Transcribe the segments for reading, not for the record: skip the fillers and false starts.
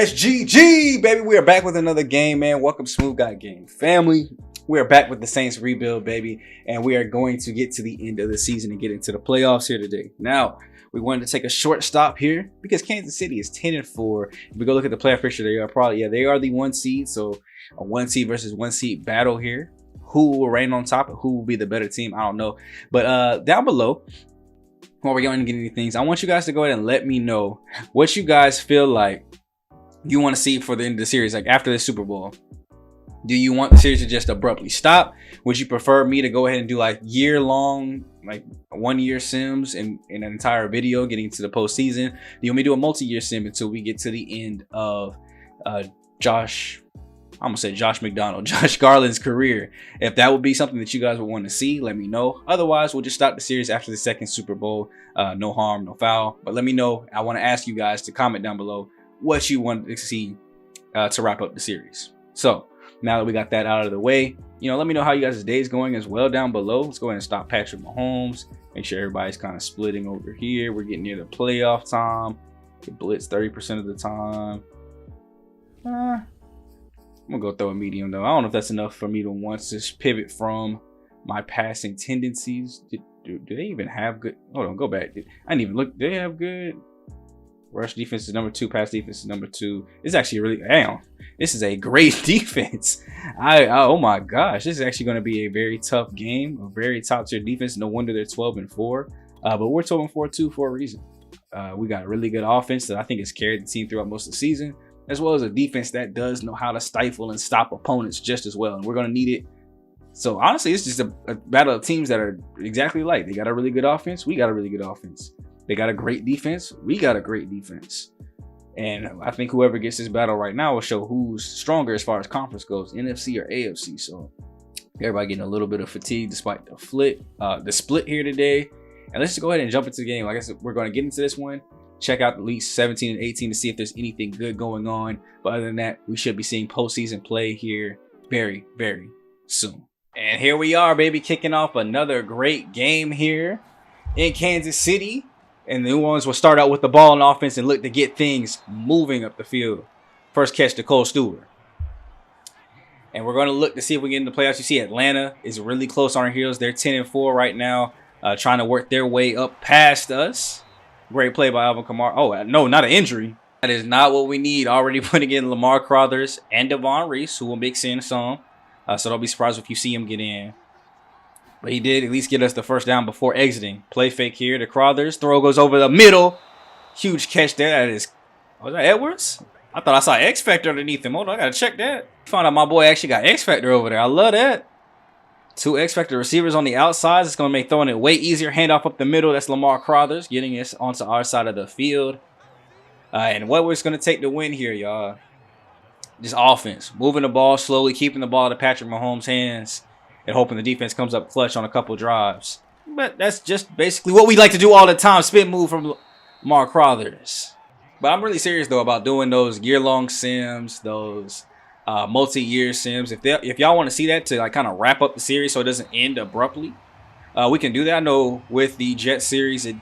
SGG, baby. We are back with another game, man. Welcome, SmooveGotGame family. We are back with the Saints rebuild, baby. And we are going to get to the end of the season and get into the playoffs here today. Now, we wanted to take a short stop here because Kansas City is 10-4. If we go look at the playoff picture, they are probably, they are the 1 seed. So a 1 seed versus 1 seed battle here. Who will reign on top and who will be the better team? I don't know. But down below, while we're going to get into things, I want you guys to go ahead and let me know what you guys feel like you want to see for the end of the series, like after the Super Bowl. Do you want the series to just abruptly stop? Would you prefer me to go ahead and do like year-long, like 1-year sims in an entire video getting to the postseason? Do you want me to do a multi-year sim until we get to the end of Josh Garland's career? If that would be something that you guys would want to see, let me know. Otherwise, we'll just stop the series after the second Super Bowl. No harm, no foul. But let me know. I want to ask you guys to comment down below what you want to see to wrap up the series. So now that we got that out of the way, let me know how you guys' day is going as well down below. Let's go ahead and stop Patrick Mahomes. Make sure everybody's kind of splitting over here. We're getting near the playoff time. Get blitz 30% of the time. I'm gonna go throw a medium though. I don't know if that's enough for me to once just pivot from my passing tendencies. Do they even have good? Hold on, go back. I didn't even look. Do they have good? Rush defense is number 2. Pass defense is number 2. It's actually really, damn, this is a great defense. Oh my gosh, this is actually going to be a very tough game. A very top tier defense. No wonder they're 12-4. But we're 12-4 too for a reason. We got a really good offense that I think has carried the team throughout most of the season, as well as a defense that does know how to stifle and stop opponents just as well. And we're going to need it. So honestly, it's just a battle of teams that are exactly alike. They got a really good offense. We got a really good offense. They got a great defense. We got a great defense. And I think whoever gets this battle right now will show who's stronger as far as conference goes, NFC or AFC. So everybody getting a little bit of fatigue despite the split here today. And let's just go ahead and jump into the game. Like I said, we're going to get into this one. Check out at least 17 and 18 to see if there's anything good going on. But other than that, we should be seeing postseason play here very, very soon. And here we are, baby, kicking off another great game here in Kansas City. And the New Orleans will start out with the ball on offense and look to get things moving up the field. First catch to Cole Stewart. And we're going to look to see if we get in the playoffs. You see Atlanta is really close on our heels. They're 10-4 right now, trying to work their way up past us. Great play by Alvin Kamara. Oh, no, not an injury. That is not what we need. Already putting in Lamar Crothers and Devon Reese, who will mix in some. So don't be surprised if you see him get in. But he did at least get us the first down before exiting. Play fake here to Crothers. Throw goes over the middle. Huge catch there. That is, was that Edwards? I thought I saw X Factor underneath him. Hold on, I gotta check that. Found out my boy actually got X Factor over there. I love that. 2 X Factor receivers on the outsides. It's gonna make throwing it way easier. Handoff up the middle. That's Lamar Crothers getting us onto our side of the field. And what it's gonna take to win here, y'all? Just offense, moving the ball slowly, keeping the ball to Patrick Mahomes' hands, and hoping the defense comes up clutch on a couple drives. But that's just basically what we like to do all the time. Spin move from Lamar Crothers. But I'm really serious, though, about doing those year-long sims, those multi-year sims. If y'all want to see that to like kind of wrap up the series so it doesn't end abruptly, we can do that. I know with the Jets series, it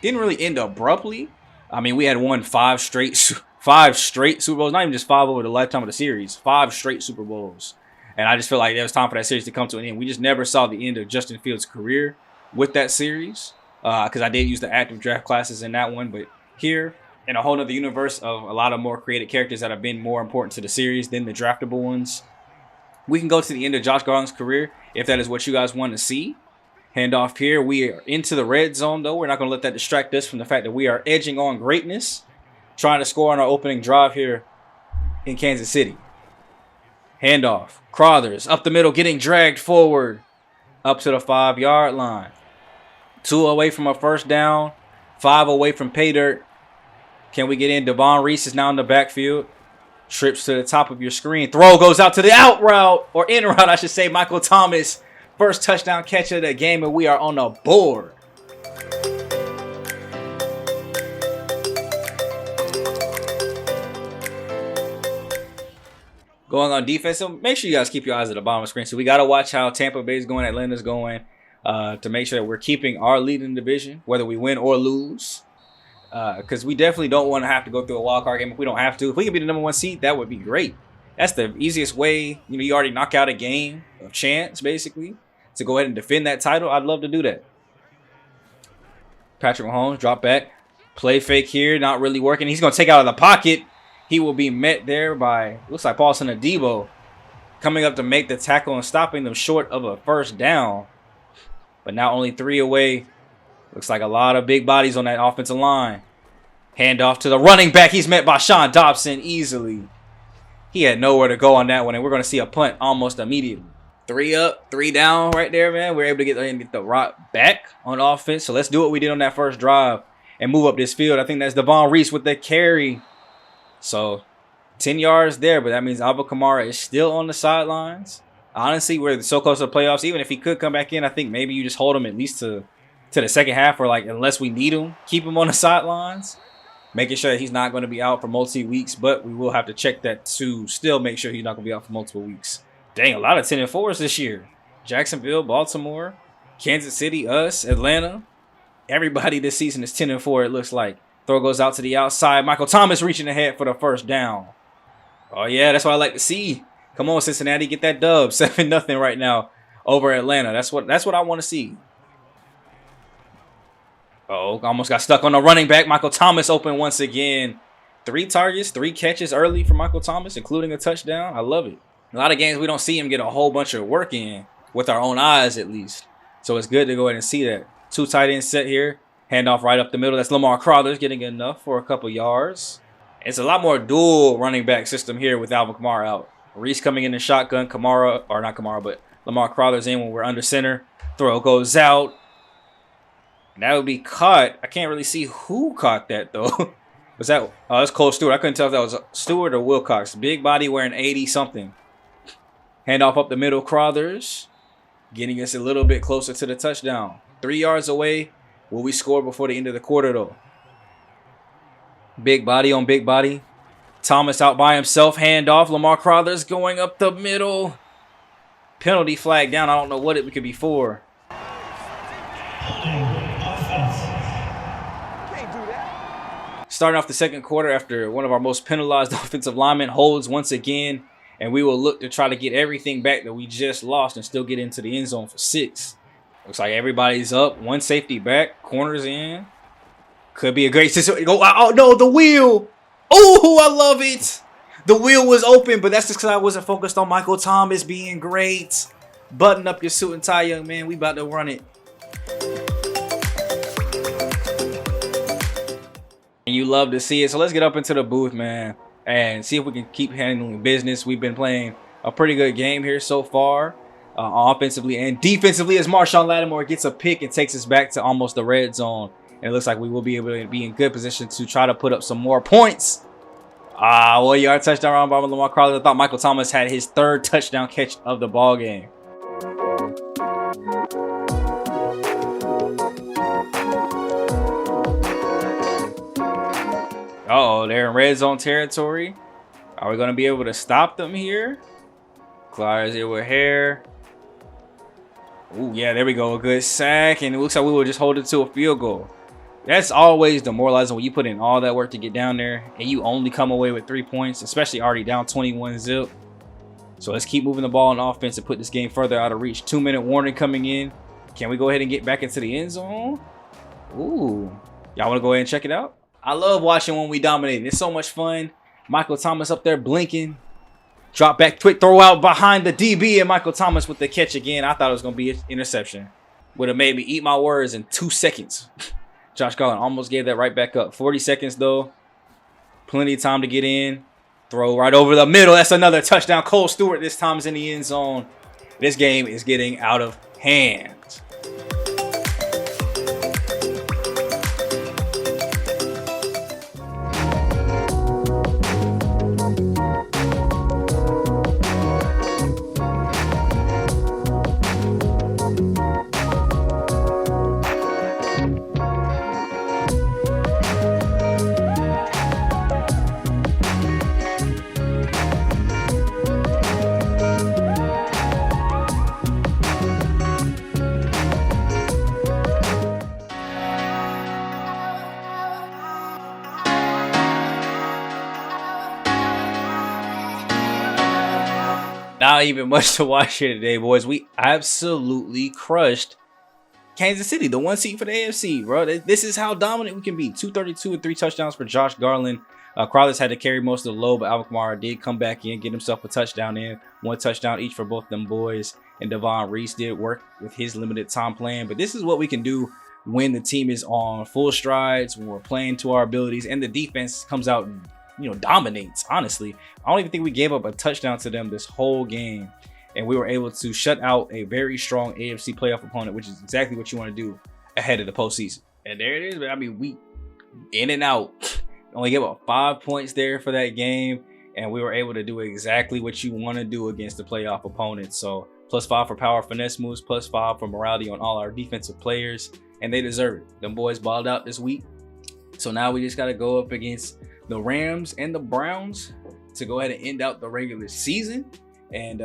didn't really end abruptly. I mean, we had won 5 straight Super Bowls. Not even just 5 over the lifetime of the series. 5 straight Super Bowls. And I just feel like it was time for that series to come to an end. We just never saw the end of Justin Fields' career with that series. Because I did use the active draft classes in that one. But here, in a whole other universe of a lot of more created characters that have been more important to the series than the draftable ones, we can go to the end of Josh Garland's career if that is what you guys want to see. Handoff here. We are into the red zone, though. We're not going to let that distract us from the fact that we are edging on greatness. Trying to score on our opening drive here in Kansas City. Handoff. Crothers up the middle, getting dragged forward up to the 5-yard line. 2 away from a first down. 5 away from pay dirt. Can we get in? Devon Reese is now in the backfield. Trips to the top of your screen. Throw goes out to the out route, or in route, I should say. Michael Thomas, first touchdown catch of the game, and we are on the board. Going on defense, so make sure you guys keep your eyes at the bottom of the screen. So we got to watch how Tampa Bay is going, Atlanta's going, to make sure that we're keeping our lead in the division, whether we win or lose. because we definitely don't want to have to go through a wild card game if we don't have to. If we can be the #1 seed, that would be great. That's the easiest way. You know, you already knock out a game of chance, basically, to go ahead and defend that title. I'd love to do that. Patrick Mahomes, drop back. Play fake here, not really working. He's going to take out of the pocket. He will be met there by, looks like Paulson Adebo, coming up to make the tackle and stopping them short of a first down. But now only 3 away. Looks like a lot of big bodies on that offensive line. Hand off to the running back. He's met by Sean Dobson easily. He had nowhere to go on that one, and we're going to see a punt almost immediately. 3 up, 3 down right there, man. We're able to get the rock back on offense. So let's do what we did on that first drive and move up this field. I think that's Devon Reese with the carry. So 10 yards there, but that means Alvin Kamara is still on the sidelines. Honestly, we're so close to the playoffs. Even if he could come back in, I think maybe you just hold him at least to the second half, or like unless we need him, keep him on the sidelines, making sure that he's not going to be out for multi-weeks. But we will have to check that to still make sure he's not going to be out for multiple weeks. Dang, a lot of 10-4s this year. Jacksonville, Baltimore, Kansas City, us, Atlanta. Everybody this season is 10-4, it looks like. Throw goes out to the outside. Michael Thomas reaching ahead for the first down. Oh, yeah, that's what I like to see. Come on, Cincinnati, get that dub. 7-0 right now over Atlanta. That's what I want to see. Oh, almost got stuck on the running back. Michael Thomas open once again. 3 targets, 3 catches early for Michael Thomas, including a touchdown. I love it. A lot of games we don't see him get a whole bunch of work in with our own eyes at least. So it's good to go ahead and see that. 2 tight ends set here. Handoff right up the middle. That's Lamar Crowther getting enough for a couple yards. It's a lot more dual running back system here with Alvin Kamara out. Reese coming in the shotgun. Kamara, or not Kamara, but Lamar Crowther's in when we're under center. Throw goes out. And that would be caught. I can't really see who caught that though. Was that? Oh, that's Cole Stewart. I couldn't tell if that was Stewart or Wilcox. Big body wearing 80 something. Handoff up the middle. Crothers getting us a little bit closer to the touchdown. 3 yards away. Will we score before the end of the quarter though? Big body on big body. Thomas out by himself. Handoff. Lamar Crothers going up the middle. Penalty flag down. I don't know what it could be for. Starting off the second quarter after one of our most penalized offensive linemen holds once again. And we will look to try to get everything back that we just lost and still get into the end zone for 6. Looks like everybody's up. 1 safety back. Corners in. Could be a great situation. Oh, no, the wheel. Oh, I love it. The wheel was open, but that's just because I wasn't focused on Michael Thomas being great. Button up your suit and tie, young man. We about to run it. And you love to see it. So let's get up into the booth, man, and see if we can keep handling business. We've been playing a pretty good game here so far, offensively and defensively, as Marshawn Lattimore gets a pick and takes us back to almost the red zone. And it looks like we will be able to be in good position to try to put up some more points. 1-yard touchdown run by Lamar Crowther. I thought Michael Thomas had his 3rd touchdown catch of the ball game. Uh-oh, they're in red zone territory. Are we going to be able to stop them here? Clyde's here with Hare. Ooh, yeah, there we go. A good sack. And it looks like we will just hold it to a field goal. That's always demoralizing when you put in all that work to get down there and you only come away with 3 points, especially already down 21-0. So let's keep moving the ball on offense and put this game further out of reach. 2-minute warning coming in. Can we go ahead and get back into the end zone? Ooh. Y'all want to go ahead and check it out? I love watching when we dominate. It's so much fun. Michael Thomas up there blinking. Drop back, quick throw out behind the DB, and Michael Thomas with the catch again. I thought it was going to be an interception. Would have made me eat my words in 2 seconds. Josh Garland almost gave that right back up. 40 seconds, though. Plenty of time to get in. Throw right over the middle. That's another touchdown. Cole Stewart this time is in the end zone. This game is getting out of hand. not even much to watch here today, boys. We absolutely crushed Kansas City, the 1 seed for the AFC, bro. This is how dominant we can be. 232 and 3 touchdowns for Josh Garland. Crowder's had to carry most of the load, but Alvin Kamara did come back in, get himself a touchdown in. 1 touchdown each for both them boys. And Devon Reese did work with his limited time playing. But this is what we can do when the team is on full strides, when we're playing to our abilities, and the defense comes out and, you know, dominates, honestly. I don't even think we gave up a touchdown to them this whole game. And we were able to shut out a very strong AFC playoff opponent, which is exactly what you want to do ahead of the postseason. And there it is. I mean, we in and out. Only gave up 5 points there for that game. And we were able to do exactly what you want to do against the playoff opponent. So +5 for power finesse moves, +5 for morality on all our defensive players. And they deserve it. Them boys balled out this week. So now we just got to go up against the Rams and the Browns to go ahead and end out the regular season. And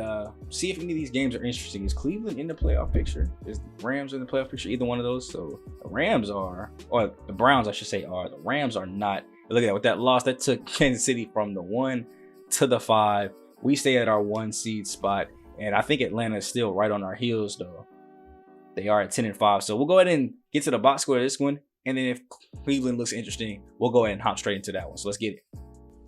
see if any of these games are interesting. Is Cleveland in the playoff picture? Is the Rams in the playoff picture? Either one of those. So the Rams are, or the Browns, I should say, are. The Rams are not. Look at that. With that loss, that took Kansas City from the 1 to the 5. We stay at our 1 seed spot. And I think Atlanta is still right on our heels, though. They are at 10 and 5. So we'll go ahead and get to the box score of this one. And then if Cleveland looks interesting, we'll go ahead and hop straight into that one. So let's get it.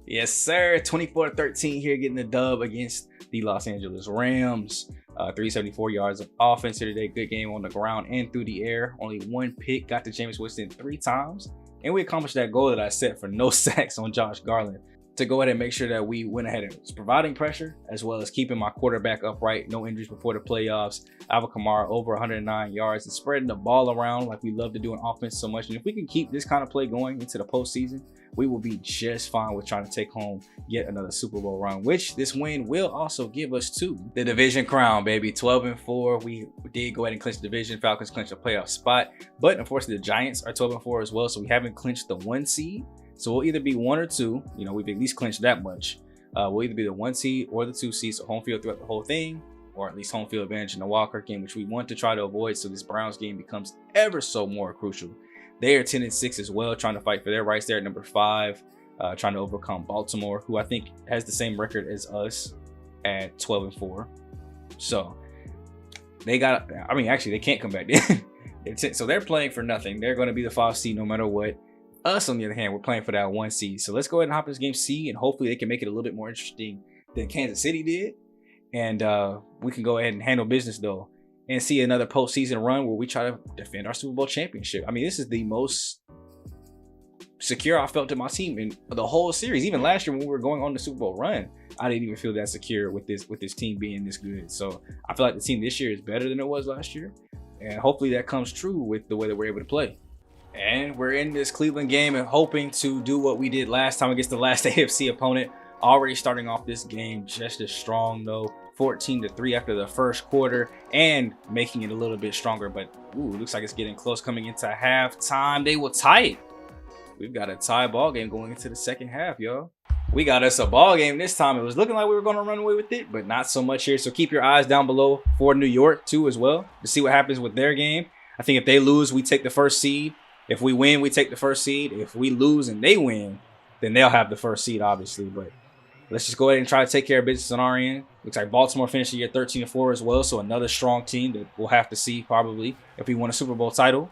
Yes, sir. 24-13 here, getting the dub against the Los Angeles Rams. 374 yards of offense here today. Good game on the ground and through the air. Only 1 pick. Got to Jameis Winston 3 times. And we accomplished that goal that I set for no sacks on Josh Garland, to go ahead and make sure that we went ahead and was providing pressure, as well as keeping my quarterback upright. No injuries before the playoffs. Alvin Kamara over 109 yards and spreading the ball around like we love to do in offense so much. And if we can keep this kind of play going into the postseason, we will be just fine with trying to take home yet another Super Bowl run, which this win will also give us to the division crown, baby. 12 and 4. We did go ahead and clinch the division. Falcons clinched a playoff spot, but unfortunately the Giants are 12 and 4 as well. So we haven't clinched the 1 seed. So we'll either be 1 or 2. You know, we've at least clinched that much. We'll either be the 1 seed or the 2 seed. So home field throughout the whole thing, or at least home field advantage in the Walker game, which we want to try to avoid. So this Browns game becomes ever so more crucial. They are 10 and 6 as well, trying to fight for their rights there at number 5, trying to overcome Baltimore, who I think has the same record as us at 12 and 4. So they got, I mean, actually they can't come back in. So they're playing for nothing. They're going to be the 5 seed no matter what. Us, on the other hand, we're playing for that 1 seed. So let's go ahead and hop in this game C, and hopefully they can make it a little bit more interesting than Kansas City did. And we can go ahead and handle business, though, and see another postseason run where we try to defend our Super Bowl championship. I mean, this is the most secure I felt in my team in the whole series. Even last year when we were going on the Super Bowl run, I didn't even feel that secure with this team being this good. So I feel like the team this year is better than it was last year. And hopefully that comes true with the way that we're able to play. And we're in this Cleveland game and hoping to do what we did last time against the last AFC opponent. Already starting off this game just as strong, though. 14-3 after the first quarter, and making it a little bit stronger. But ooh, looks like it's getting close coming into halftime. They will tie it. We've got a tie ball game going into the second half, y'all. We got us a ball game this time. It was looking like we were going to run away with it, but not so much here. So keep your eyes down below for New York too as well, to see what happens with their game. I think if they lose, we take the first seed. If we win, we take the first seed. If we lose and they win, then they'll have the first seed, obviously. But let's just go ahead and try to take care of business on our end. Looks like Baltimore finished the year 13-4 as well, so another strong team that we'll have to see probably if we win a Super Bowl title.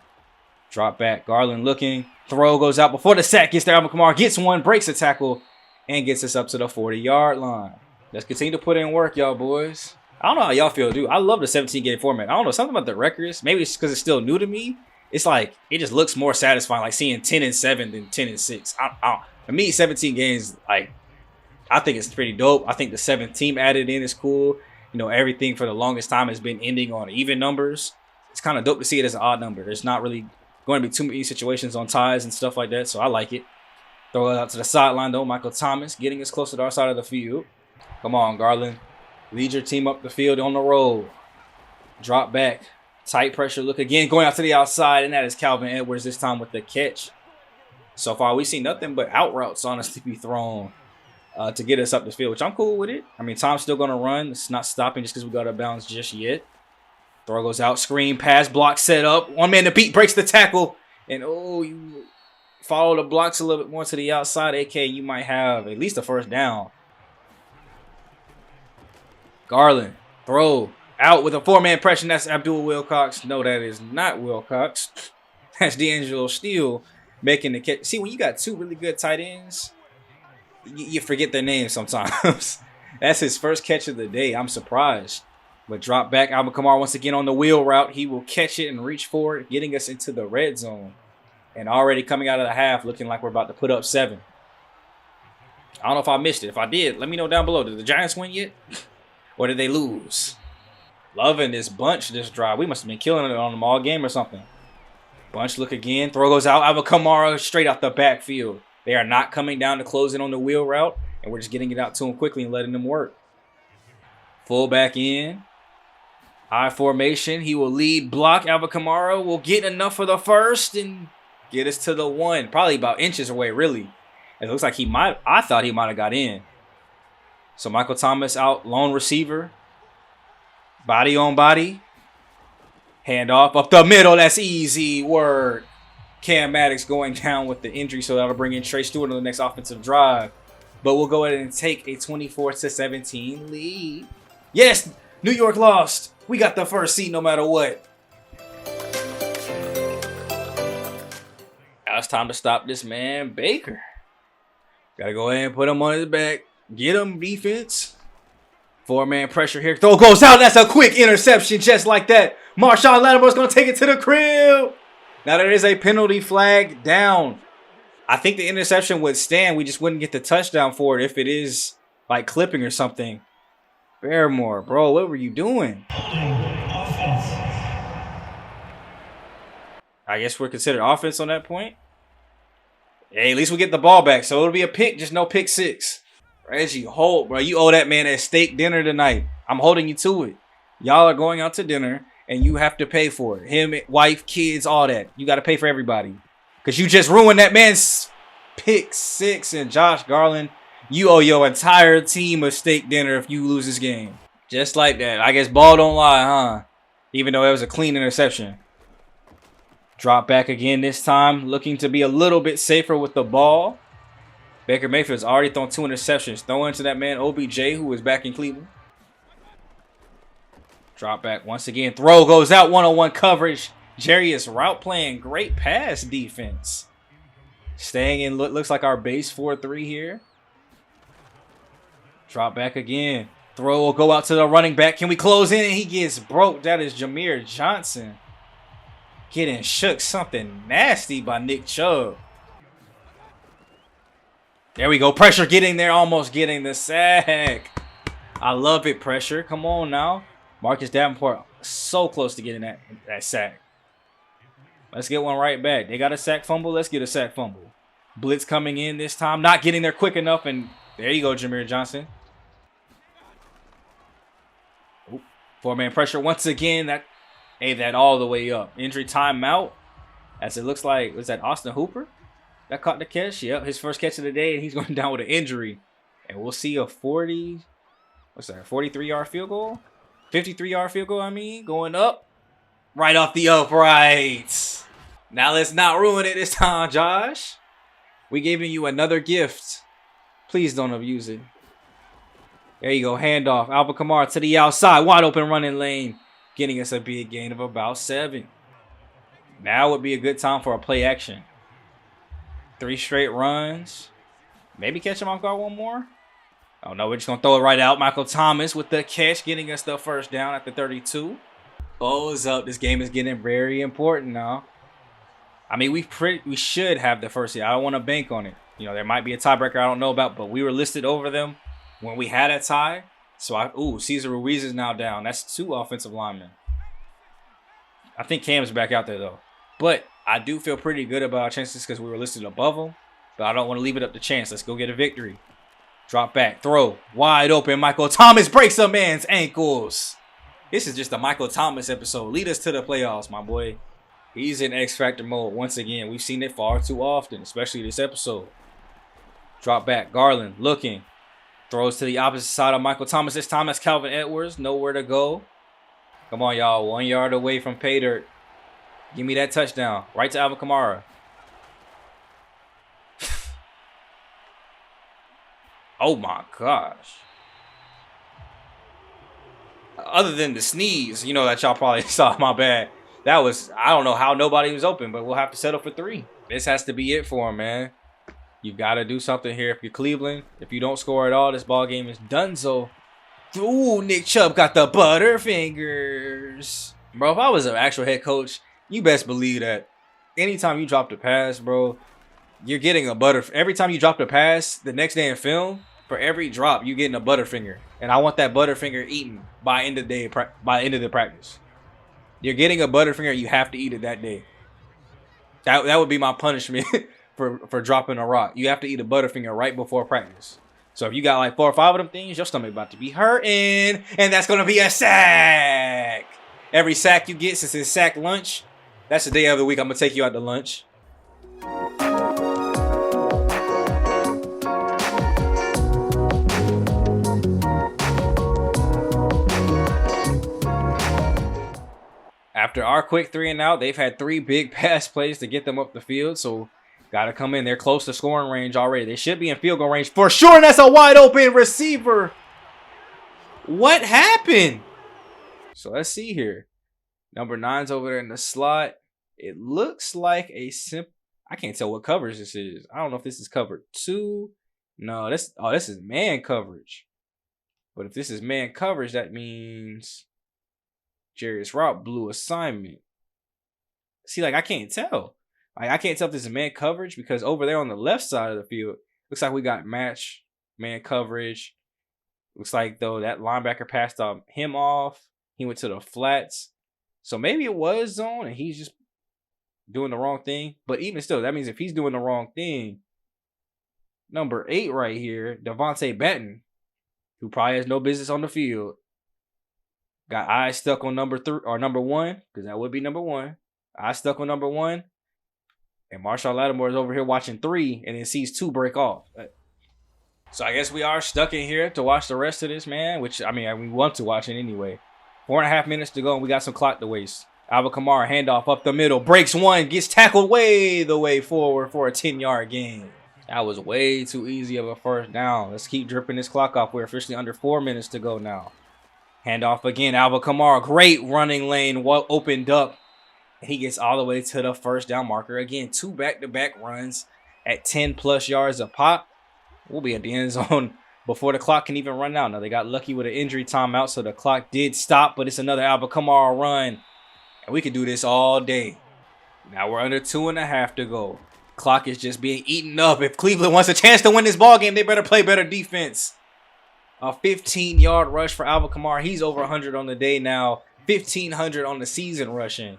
Drop back, Garland looking. Throw goes out before the sack. Gets there, Alvin Kamara gets one, breaks a tackle, and gets us up to the 40-yard line. Let's continue to put in work, y'all boys. I don't know how y'all feel, dude. I love the 17-game format. I don't know, something about the records. Maybe it's because it's still new to me. It's like, it just looks more satisfying, like seeing 10-7 than 10-6. For me, 17 games, like, I think it's pretty dope. I think the 7th team added in is cool. You know, everything for the longest time has been ending on even numbers. It's kind of dope to see it as an odd number. There's not really going to be too many situations on ties and stuff like that, so I like it. Throw it out to the sideline, though. Michael Thomas getting us closer to our side of the field. Come on, Garland. Lead your team up the field on the roll. Drop back. Tight pressure look again, going out to the outside, and that is Calvin Edwards this time with the catch. So far, we've seen nothing but out routes, honestly, be thrown to get us up the field, which I'm cool with it. I mean, Tom's still going to run. It's not stopping just because we got our bounds just yet. Throw goes out, screen, pass, block, set up. One man to beat, breaks the tackle. And, oh, you follow the blocks a little bit more to the outside. AK, you might have at least a first down. Garland, throw, out with a 4-man pressure. That's Abdul Wilcox. No, that is not Wilcox. That's D'Angelo Steele making the catch. See, when you got two really good tight ends, you forget their names sometimes. That's his first catch of the day. I'm surprised. But drop back. Alvin Kamara once again on the wheel route. He will catch it and reach for it, getting us into the red zone. And already coming out of the half, looking like we're about to put up 7. I don't know if I missed it. If I did, let me know down below. Did the Giants win yet? Or did they lose? Loving this bunch, this drive. We must have been killing it on them all game or something. Bunch look again. Throw goes out. Alvin Kamara straight out the backfield. They are not coming down to close in on the wheel route. And we're just getting it out to him quickly and letting them work. Full back in. High formation. He will lead block. Alvin Kamara will get enough for the first and get us to the 1. Probably about inches away, really. It looks like I thought he might have got in. So Michael Thomas out, lone receiver. Body on body. Hand off up the middle. That's easy work. Cam Maddox going down with the injury, so that'll bring in Trey Stewart on the next offensive drive. But we'll go ahead and take a 24-17 lead. Yes, New York lost. We got the first seed no matter what. Now it's time to stop this man, Baker. Got to go ahead and put him on his back. Get him, defense. 4-man pressure here. Throw goes out. That's a quick interception just like that. Marshawn Lattimore's going to take it to the crib. Now there is a penalty flag down. I think the interception would stand. We just wouldn't get the touchdown for it if it is like clipping or something. Barrymore, bro, what were you doing? I guess we're considered offense on that point. Hey, at least we get the ball back. So it'll be a pick, just no pick 6. Reggie Holt, bro, you owe that man a steak dinner tonight. I'm holding you to it. Y'all are going out to dinner, and you have to pay for it. Him, wife, kids, all that. You got to pay for everybody. Because you just ruined that man's pick 6. And Josh Garland, you owe your entire team a steak dinner if you lose this game. Just like that. I guess ball don't lie, huh? Even though it was a clean interception. Drop back again this time. Looking to be a little bit safer with the ball. Baker Mayfield's already thrown 2 interceptions. Throw into that man OBJ, who is back in Cleveland. Drop back once again. Throw goes out. 1-on-1 coverage. Jerry is route playing. Great pass defense. Staying in. Looks like our base 4-3 here. Drop back again. Throw will go out to the running back. Can we close in? And he gets broke. That is Jameer Johnson. Getting shook. Something nasty by Nick Chubb. There we go. Pressure getting there. Almost getting the sack. I love it. Pressure. Come on now. Marcus Davenport so close to getting that sack. Let's get one right back. They got a sack fumble. Let's get a sack fumble. Blitz coming in this time. Not getting there quick enough. And there you go, Jameer Johnson. 4-man pressure once again. That ate that all the way up. Injury timeout. As it looks like, was that Austin Hooper that caught the catch? Yep, his first catch of the day, and he's going down with an injury. And we'll see a 43-yard field goal? 53-yard field goal, I mean, going up. Right off the uprights. Now let's not ruin it this time, Josh. We giving you another gift. Please don't abuse it. There you go, handoff. Alvin Kamara to the outside, wide open running lane. Getting us a big gain of about 7. Now would be a good time for a play action. 3 straight runs. Maybe catch him off guard one more. Oh, no, we're just going to throw it right out. Michael Thomas with the catch, getting us the first down at the 32. Bows up. This game is getting very important now. I mean, we should have the first seed. I don't want to bank on it. You know, there might be a tiebreaker I don't know about, but we were listed over them when we had a tie. So, Cesar Ruiz is now down. That's 2 offensive linemen. I think Cam's back out there, though. But I do feel pretty good about our chances because we were listed above them. But I don't want to leave it up to chance. Let's go get a victory. Drop back. Throw. Wide open. Michael Thomas breaks a man's ankles. This is just a Michael Thomas episode. Lead us to the playoffs, my boy. He's in X Factor mode once again. We've seen it far too often, especially this episode. Drop back. Garland looking. Throws to the opposite side of Michael Thomas. This time that's Calvin Edwards. Nowhere to go. Come on, y'all. 1 yard away from pay dirt. Give me that touchdown. Right to Alvin Kamara. Oh, my gosh. Other than the sneeze, you know, that y'all probably saw. My bad. That was, I don't know how nobody was open, but we'll have to settle for 3. This has to be it for him, man. You've got to do something here. If you're Cleveland, if you don't score at all, this ball game is donezo. Ooh, Nick Chubb got the butterfingers. Bro, if I was an actual head coach, you best believe that anytime you drop the pass, bro, you're getting a every time you drop the pass, the next day in film, for every drop, you're getting a butterfinger. And I want that butterfinger eaten by end of the day, by end of the practice. You're getting a butterfinger, you have to eat it that day. That would be my punishment for dropping a rock. You have to eat a butterfinger right before practice. So if you got like 4 or 5 of them things, your stomach about to be hurting, and that's gonna be a sack. Every sack you get, since it's sack lunch, that's the day of the week I'm gonna take you out to lunch. After our quick 3 and out, they've had 3 big pass plays to get them up the field. So got to come in. They're close to scoring range already. They should be in field goal range for sure. And that's a wide open receiver. What happened? So let's see here. Number 9's over there in the slot. It looks like a simple. I can't tell what coverage this is. I don't know if this is covered 2. No, this is man coverage. But if this is man coverage, that means Jarius Route blew assignment. See, like, I can't tell. Like, I can't tell if this is man coverage because over there on the left side of the field, looks like we got match man coverage. Looks like, though, that linebacker passed him off. He went to the flats. So maybe it was zone and he's just doing the wrong thing. But even still, that means if he's doing the wrong thing, number 8 right here, Devontae Batten, who probably has no business on the field, got eyes stuck on number 3 or number 1, because that would be number 1. Eyes stuck on number 1. And Marshall Lattimore is over here watching 3 and then sees 2 break off. So I guess we are stuck in here to watch the rest of this, man, which, I mean, we want to watch it anyway. 4.5 minutes to go, and we got some clock to waste. Alvin Kamara, handoff up the middle, breaks 1, gets tackled way the way forward for a 10-yard gain. That was way too easy of a first down. Let's keep dripping this clock off. We're officially under 4 minutes to go now. Handoff again, Alvin Kamara, great running lane, opened up. And he gets all the way to the first down marker. Again, 2 back-to-back runs at 10+ yards a pop. We'll be at the end zone before the clock can even run out. Now, they got lucky with an injury timeout, so the clock did stop, but it's another Alvin Kamara run. And we could do this all day. Now we're under 2.5 to go. Clock is just being eaten up. If Cleveland wants a chance to win this ball game, they better play better defense. A 15-yard rush for Alvin Kamara. He's over 100 on the day now. 1,500 on the season rushing.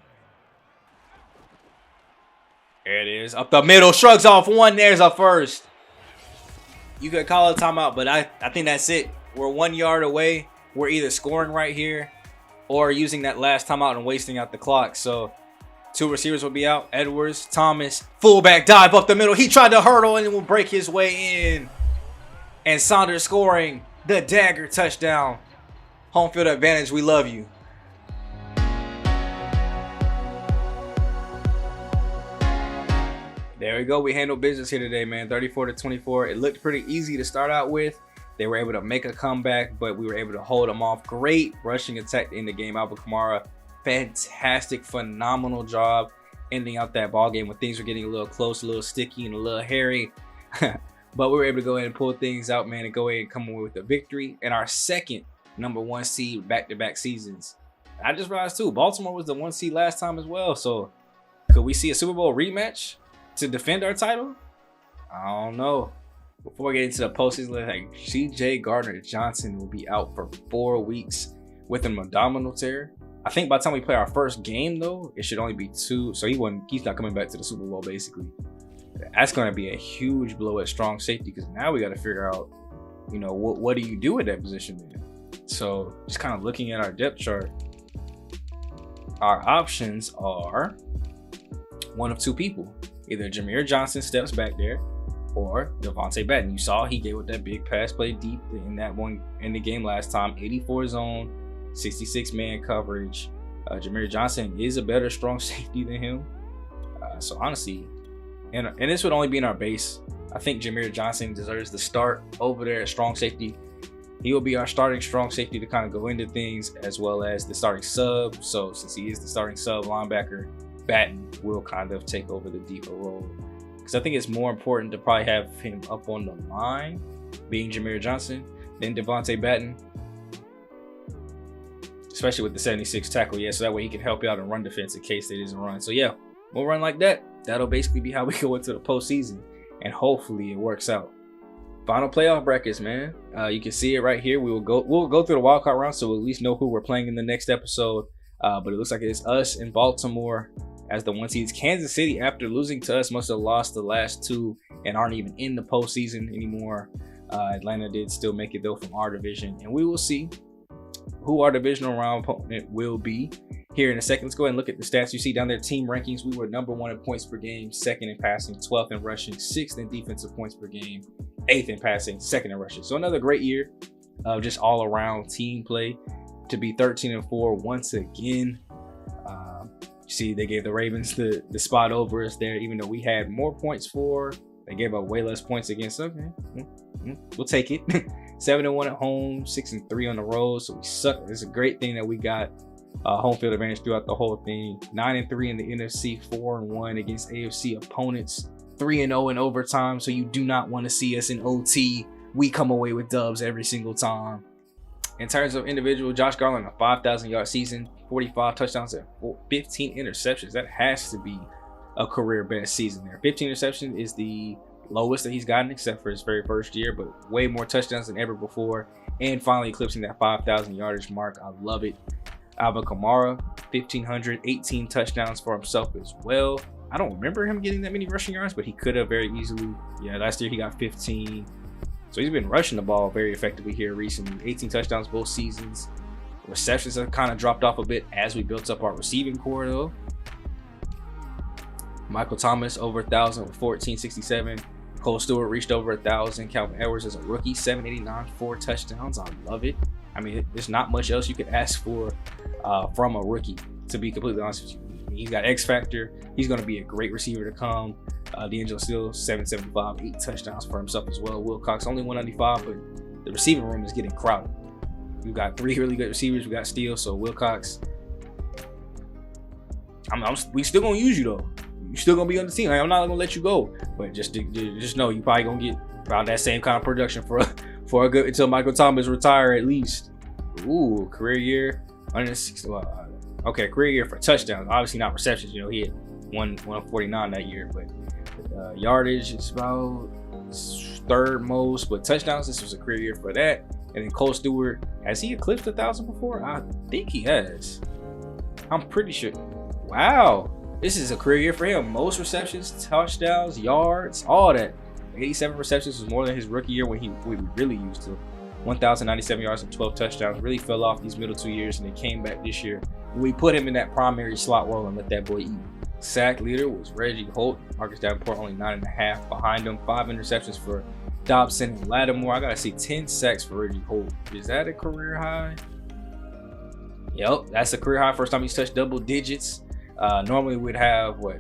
There it is. Up the middle. Shrugs off 1. There's a first. You could call it a timeout, but I think that's it. We're 1 yard away. We're either scoring right here or using that last timeout and wasting out the clock. So 2 receivers will be out. Edwards, Thomas, fullback dive up the middle. He tried to hurdle and will break his way in. And Saunders scoring the dagger touchdown. Home field advantage. We love you. There we go. We handled business here today, man. 34-24. It looked pretty easy to start out with. They were able to make a comeback, but we were able to hold them off. Great rushing attack in the game. Alvin Kamara, fantastic, phenomenal job ending out that ball game when things were getting a little close, a little sticky, and a little hairy. But we were able to go ahead and pull things out, man, and go ahead and come away with a victory and our second #1 seed back-to-back seasons. I just realized, too, Baltimore was the 1 seed last time as well. So could we see a Super Bowl rematch to defend our title? I don't know. Before we get into the postseason, like C.J. Gardner-Johnson will be out for 4 weeks with an abdominal tear. I think by the time we play our first game, though, it should only be 2. So he's not coming back to the Super Bowl, basically. That's going to be a huge blow at strong safety because now we got to figure out, you know, what do you do at that position then? So just kind of looking at our depth chart, our options are one of 2 people. Either Jameer Johnson steps back there or Devontae Batten. You saw he gave up that big pass play deep in that one in the game last time. 84 zone, 66 man coverage. Jameer Johnson is a better strong safety than him. So honestly, and this would only be in our base. I think Jameer Johnson deserves the start over there at strong safety. He will be our starting strong safety to kind of go into things, as well as the starting sub. So since he is the starting sub linebacker, Batten will kind of take over the deeper role. Because I think it's more important to probably have him up on the line, being Jameer Johnson, than Devontae Batten. Especially with the 76 tackle, yeah, so that way he can help you out in run defense in case it isn't run. So yeah, we'll run like that. That'll basically be how we go into the postseason, and hopefully it works out. Final playoff brackets, man. You can see it right here. We'll go through the wildcard round, so we'll at least know who we're playing in the next episode. But it looks like it's us and Baltimore as the 1 seeds. Kansas City, after losing to us, must have lost the last 2 and aren't even in the postseason anymore. Atlanta did still make it though from our division, and we will see who our divisional round opponent will be here in a second. Let's go ahead and look at the stats. You see down there, team rankings. We were #1 in points per game, 2nd in passing, 12th in rushing, 6th in defensive points per game, 8th in passing, 2nd in rushing. So another great year of just all around team play to be 13-4 once again. You see they gave the Ravens the spot over us there, even though we had more points for. They gave up way less points against us. Okay. We'll take it. 7-1 at home, 6-3 on the road. So we suck. It's a great thing that we got home field advantage throughout the whole thing. 9-3 in the NFC, 4-1 against AFC opponents, 3-0 in overtime. So you do not want to see us in OT. We come away with dubs every single time. In terms of individual, Josh Garland, a 5,000-yard season, 45 touchdowns and 15 interceptions. That has to be a career best season there. 15 interceptions is the lowest that he's gotten, except for his very first year, but way more touchdowns than ever before, and finally eclipsing that 5,000 yardage mark. I love it. Alvin Kamara, 1,518 touchdowns for himself as well. I don't remember him getting that many rushing yards, but he could have very easily. Yeah, last year he got 15. So he's been rushing the ball very effectively here recently. 18 touchdowns both seasons. Receptions have kind of dropped off a bit as we built up our receiving core though. Michael Thomas over 1,000 with 1,467. Cole Stewart reached over 1,000. Calvin Edwards as a rookie, 789, 4 touchdowns. I love it. I mean, there's not much else you could ask for from a rookie, to be completely honest with you. He's got X factor. He's going to be a great receiver to come. D'Angelo Steele, 775, 8 touchdowns for himself as well. Wilcox only 195, but the receiving room is getting crowded. We've got 3 really good receivers. We got Steele, so Wilcox. We still gonna use you though. You're still gonna be on the team. I'm not gonna let you go, but just know you probably gonna get about that same kind of production for a good until Michael Thomas retire at least. Ooh, career year 160. Okay, career year for touchdowns. Obviously not receptions. You know, he had 149 that year, but yardage is about 3rd most. But touchdowns, this was a career year for that. And then Cole Stewart, has he eclipsed 1,000 before? I think he has. I'm pretty sure. Wow, this is a career year for him. Most receptions, touchdowns, yards, all that. 87 receptions was more than his rookie year when we really used to. 1,097 yards and 12 touchdowns. Really fell off these middle 2 years, and they came back this year. We put him in that primary slot role and let that boy eat. Sack leader was Reggie Holt. Marcus Davenport only 9.5 behind him. 5 interceptions for Dobson and Lattimore. I gotta see 10 sacks for Reggie Holt. Is that a career high? Yep, that's a career high. First time he's touched double digits. Normally we'd have what?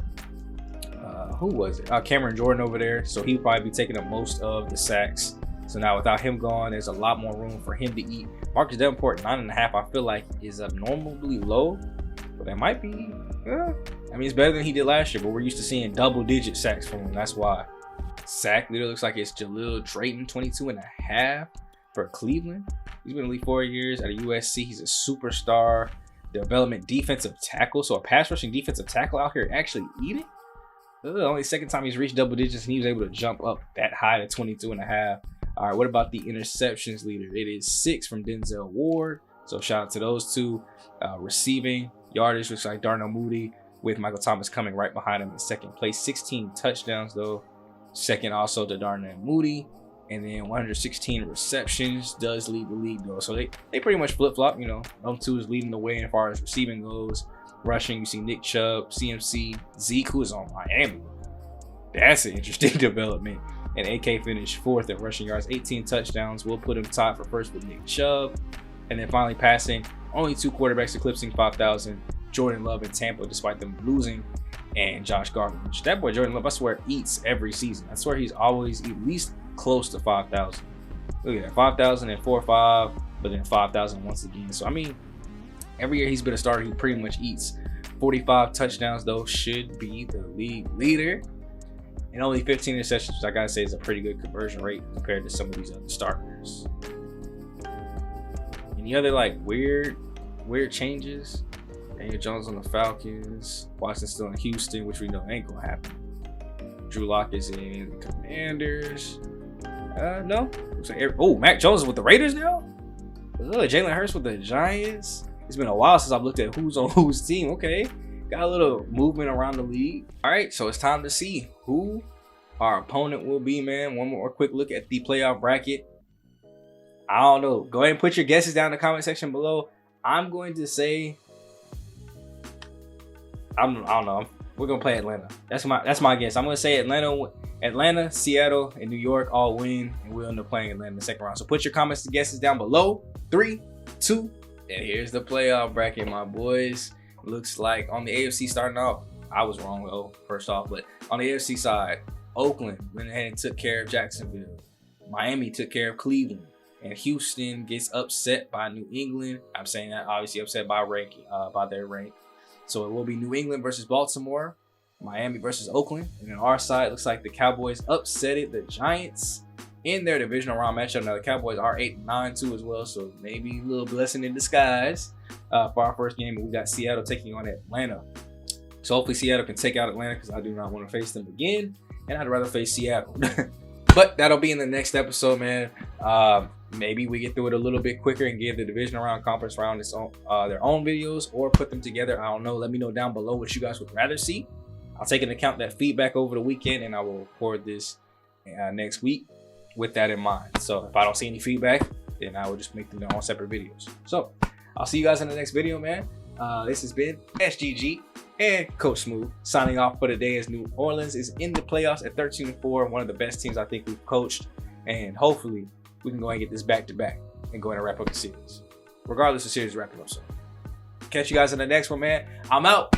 Who was it? Cameron Jordan over there. So he'd probably be taking up most of the sacks. So now without him gone, there's a lot more room for him to eat. Marcus Davenport 9.5, I feel like is abnormally low, but that might be. I mean, it's better than he did last year, but we're used to seeing double-digit sacks from him. That's why. Sack leader looks like it's Jaleel Drayton, 22.5 for Cleveland. He's been in the league 4 years at a USC. He's a superstar development defensive tackle. So a pass rushing defensive tackle out here actually eating. Only 2nd time he's reached double digits, and he was able to jump up that high to 22.5. All right, what about the interceptions leader? It is 6 from Denzel Ward. So shout out to those two. Receiving yardage looks like Darnell Mooney, with Michael Thomas coming right behind him in 2nd place. 16 touchdowns though. 2nd also to Darnell Mooney. And then 116 receptions does lead the league though. So they pretty much flip-flop, you know. Them two is leading the way as far as receiving goes. Rushing, you see Nick Chubb, CMC, Zeke, who is on Miami. That's an interesting development. And AK finished 4th at rushing yards, 18 touchdowns. We'll put him tied for 1st with Nick Chubb. And then finally passing, only 2 quarterbacks eclipsing 5,000. Jordan Love in Tampa, despite them losing, and Josh Garland. That boy Jordan Love, I swear, eats every season. I swear he's always at least close to 5,000. Look at that, 5,000 and 4-5, but then 5,000 once again. So I mean, every year he's been a starter, he pretty much eats 45 touchdowns though, should be the league leader. And only 15 interceptions, which I gotta say is a pretty good conversion rate compared to some of these other starters. Any other like weird changes? Daniel Jones on the Falcons, Watson still in Houston, which we know ain't gonna happen. Drew Lock is in the Commanders. No. Oh, Mac Jones is with the Raiders now? Jalen Hurts with the Giants. It's been a while since I've looked at who's on whose team. Okay, got a little movement around the league. All right, so it's time to see who our opponent will be, man. One more quick look at the playoff bracket. I don't know. Go ahead and put your guesses down in the comment section below. I'm going to say, I don't know. We're gonna play Atlanta. That's my guess. I'm gonna say Atlanta, Seattle, and New York all win, and we'll end up playing Atlanta in the second round. So put your comments and guesses down below. 3, 2, and here's the playoff bracket, my boys. Looks like on the AFC starting off, I was wrong though, first off, but on the AFC side, Oakland went ahead and took care of Jacksonville. Miami took care of Cleveland, and Houston gets upset by New England. I'm saying that obviously upset by their rank. So it will be New England versus Baltimore, Miami versus Oakland. And on our side, it looks like the Cowboys upsetted the Giants in their divisional round matchup. Now the Cowboys are 8-9 too as well, so maybe a little blessing in disguise for our first game. We got Seattle taking on Atlanta. So hopefully Seattle can take out Atlanta, because I do not want to face them again, and I'd rather face Seattle. But that'll be in the next episode, man. Maybe we get through it a little bit quicker and give the divisional round, conference round their own videos, or put them together. I don't know. Let me know down below what you guys would rather see. I'll take into account that feedback over the weekend, and I will record this next week with that in mind. So if I don't see any feedback, then I will just make them their own separate videos. So I'll see you guys in the next video, man. This has been SGG and Coach Smooth signing off for the day, as New Orleans is in the playoffs at 13-4, one of the best teams I think we've coached, and hopefully we can go ahead and get this back-to-back and go ahead and wrap up the series. Regardless, the series is wrapping up soon. Catch you guys in the next one, man. I'm out.